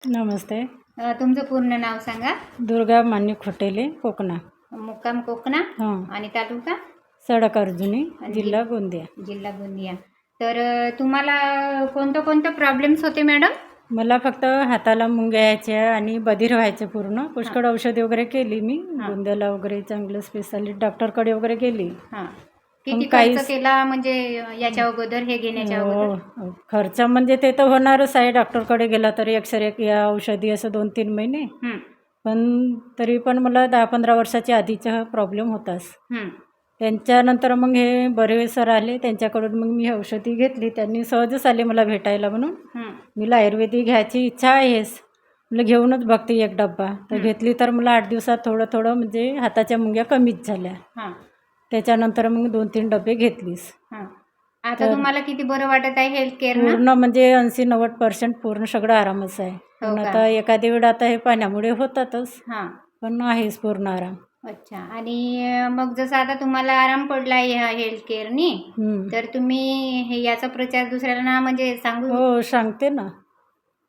नमस्ते. तुमचं पूर्ण नाव सांगा. दुर्गा माणिक होटेले, कोकणा. मुक्काम कोकणा हां. आणि तालुका सडक अर्जुनी, आणि जिल्हा गोंदिया. जिल्हा गोंदिया. तर तुम्हाला कोणतं प्रॉब्लेम्स होते मॅडम? मला फक्त हाताला मुंग्या यायच्या आणि बधीर व्हायचे पूर्ण. पुष्कळ औषधी वगैरे केली मी. गोंदियाला वगैरे चांगलं स्पेशालिस्ट डॉक्टरकडे वगैरे गेली. हां. पण किती खर्च केला म्हणजे याच्या अगोदर, हे घेण्याच्या अगोदर? हो, खर्च म्हणजे ते तर होणारच आहे. डॉक्टरकडे गेला तरी एक्सरे या औषधी असं 2-3 महिने. हं, पण तरी पण मला 10-15 वर्षाच्या आधीचा हा प्रॉब्लेम होताच. हं, त्यांच्यानंतर मग हे बर्वे सर आले, त्यांच्याकडून मग मी औषधी घेतली. त्यांनी सहजच आले मला भेटायला म्हणून. हं, मला आयुर्वेदिक घ्यायची इच्छा आहेच. म्हटलं घेऊनच बघते एक डब्बा. तर घेतली तर मला 8 दिवसात थोडं म्हणजे हाताच्या मुंग्या कमीच झाल्या. हां, त्याच्यानंतर मग 2-3 डबे घेतलीस. हां. आता तुम्हाला किती बरं वाटत आहे हेल्थ केअरनं? पूर्ण म्हणजे 80-90% पूर्ण सगळं आरामच आहे. पण का? आता एखादी वेळ आता हे पाण्यामुळे होतातच. हां. पण आहेच पूर्ण आराम. अच्छा. आणि मग जसं आता तुम्हाला आराम पडला आहे ह्या हेल्थ केअरनी, तर तुम्ही याचा प्रचार दुसऱ्यांना म्हणजे सांगू? हो, सांगते ना.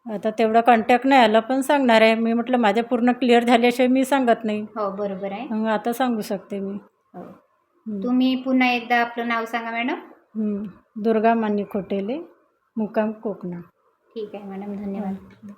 आता तेवढा कॉन्टॅक्ट नाही आला, पण सांगणार आहे. मी म्हटलं माझ्या पूर्ण क्लिअर झाल्याशिवाय मी सांगत नाही. हो, बरोबर आहे. मग आता सांगू शकते मी. हो. तुम्ही पुन्हा एकदा आपलं नाव सांगा मॅडम. दुर्गा माणिक होटेले, मुक्काम कोकणा. ठीक आहे मॅडम, धन्यवाद.